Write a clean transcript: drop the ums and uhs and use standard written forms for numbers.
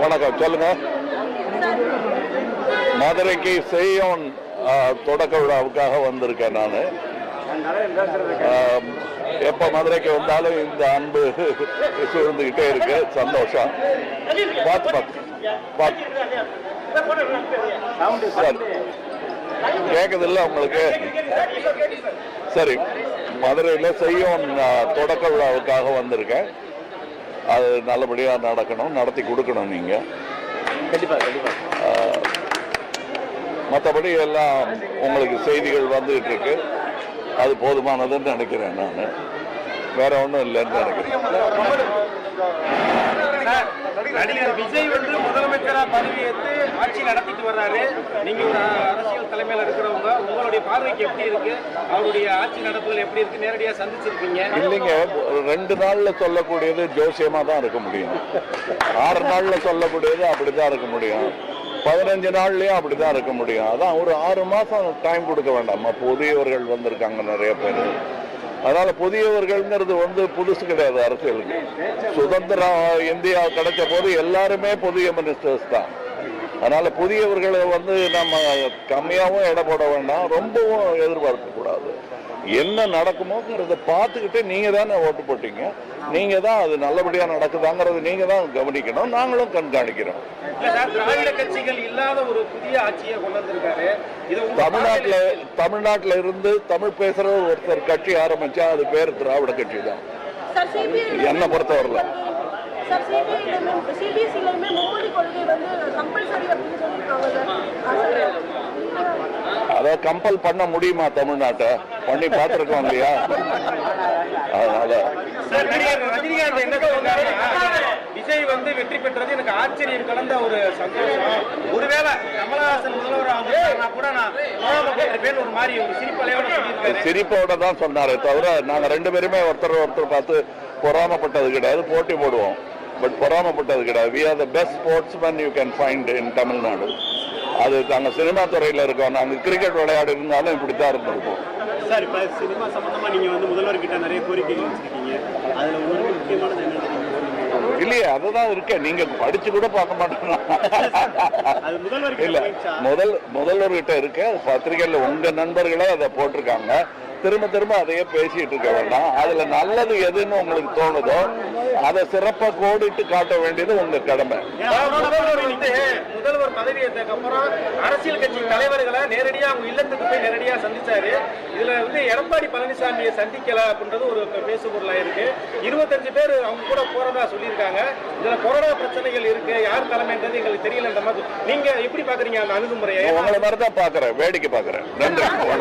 வணக்கம், சொல்லுங்க. மதுரைக்கு செய்யோன் தொடக்க விழாவுக்காக வந்திருக்கேன். நான் எப்ப மதுரைக்கு வந்தாலும் இந்த அன்பு சூழ்ந்துகிட்டே இருக்கு. சந்தோஷம். கேக்குது இல்ல உங்களுக்கு? சரி, மதுரையில செய்யோன் தொடக்க விழாவுக்காக வந்திருக்கேன். அது நல்லபடியா நடக்கணும், நடத்தி கொடுக்கணும் நீங்க. கண்டிப்பா கண்டிப்பா. மற்றபடி எல்லாம் உங்களுக்கு செய்திகள் வந்துகிட்டு இருக்கு. அது போதுமானதுன்னு நினைக்கிறேன். நான் வேற ஒன்றும் இல்லைன்னு நினைக்கிறேன். நடிகர் விஜய் வந்து முதலமைச்சரா பதவியேற்று ஆட்சி நடத்திட்டு வர்றாரு. நீங்க ஒரு அரசியல் தலைமையில இருக்கிறவங்க, உங்களுடைய பார்வைக்கு எப்படி இருக்கு? அவருடைய ஆட்சி நடப்புகள் எப்படி இருக்கு? நேரடியா சந்திச்சிருக்கீங்க? இல்லைங்க, 2 நாள்ல சொல்லக்கூடியது ஜோசியமா தான் இருக்க முடியும். 6 நாள்ல சொல்லக்கூடியது அப்படிதான் இருக்க முடியும். 15 நாள்லயும் அப்படிதான் இருக்க முடியும். அதான் ஒரு 6 மாசம் டைம் கொடுக்க வேண்டாமா? புதியவர்கள் வந்திருக்காங்க நிறைய பேர். அதனால புதியவர்கள்ங்கிறது புதுசு கிடையாது அரசியலுக்கு. சுதந்திரம் இந்தியா கிடைச்ச போது எல்லாருமே புதிய மினிஸ்டர்ஸ் தான். அதனால புதியவர்களை நம்ம கம்மியாகவும் எடை போட வேண்டாம், ரொம்பவும் எதிர்பார்க்க கூடாது. என்ன நடக்குமோங்கிறத பார்த்துக்கிட்டு நீங்க தானே ஓட்டு போட்டீங்க. நீங்க தான் அது நல்லபடியா நடக்குதாங்கிறது நீங்க தான் கவனிக்கணும். நாங்களும் கண்காணிக்கிறோம். திராவிட கட்சிகள் இல்லாத ஒரு புதிய ஆட்சியை கொண்டு வந்திருக்காரு. தமிழ்நாட்டில இருந்து தமிழ் பேசுற ஒருத்தர் கட்சி ஆரம்பிச்சா அது பேர் திராவிட கட்சி தான் என்ன பொறுத்தவரையில. அத கம்பல் பண்ண முடியுமா? தமிழ்நாட்டை பண்ணி பார்த்திருக்கோம் இல்லையா? அதனால ரஜினிகாந்த் என்ன சொல்றாரு, விஜய் வெற்றி பெற்றது எனக்கு ஆச்சரியம் கலந்த ஒரு சந்தோஷம். ஒருவேளை கமலஹாசன் முதல்வராக கூட நான் ஒரு மாதிரி ஒரு சிரிப்பலையோட சிரிப்போட தான் சொன்னாரே தவிர நாங்க 2 பேருமே ஒருத்தர் பார்த்து பொறாமப்பட்டது கிடையாது. போட்டி போடுவோம், பட் பொறாமப்பட்டது கிடையாது. we are the best sportsmen you can find in Tamil Nadu. அது நாங்க சினிமா துறையில இருக்கோம். நாங்க கிரிக்கெட் விளையாடு இருந்தாலும் இப்படித்தான் இருந்திருக்கோம். சார், இப்ப சினிமா சம்பந்தமா நீங்க முதல்வர் கிட்ட நிறைய கோரிக்கைகள் வச்சிருக்கீங்க. அதுல ஒரு முக்கியமானது என்ன? இல்லையே, அதுதான் இருக்கேன். நீங்க படிச்சு கூட பார்க்க மாட்டேங்க. இல்ல, முதல்வர்கிட்ட இருக்கு. அது பத்திரிகையில உங்க நண்பர்களே அதை போட்டிருக்காங்க. திரும்ப திரும்ப அதையே பேசிட்டு இருக்க வேண்டாம். அதுல நல்லது எதுன்னு உங்களுக்கு தோணுதோ அதை சிறப்பா கோடிட்டு காட்ட வேண்டியது உங்க கடமை. முதல்வர் பதவியேற்றதுக்கு அப்புறம் அரசியல் கட்சி தலைவர்களை நேரடியா அவங்க இல்லத்துக்கு போய் நேரடியா சந்திச்சாரு. இதுல எடப்பாடி பழனிசாமியை சந்திக்கல அப்படின்றது ஒரு பேசு பொருளா இருக்கு. 25 பேர் அவங்க கூட போறதா சொல்லியிருக்காங்க. இதுல கொரோனா பிரச்சனைகள் இருக்கு, யார் தலைமைன்றது எங்களுக்கு தெரியல. நீங்க எப்படி பாக்குறீங்க அந்த அணுகுமுறையை? உங்களை மாதிரிதான் பாக்குறேன், வேடிக்கை பாக்குறேன். நன்றி.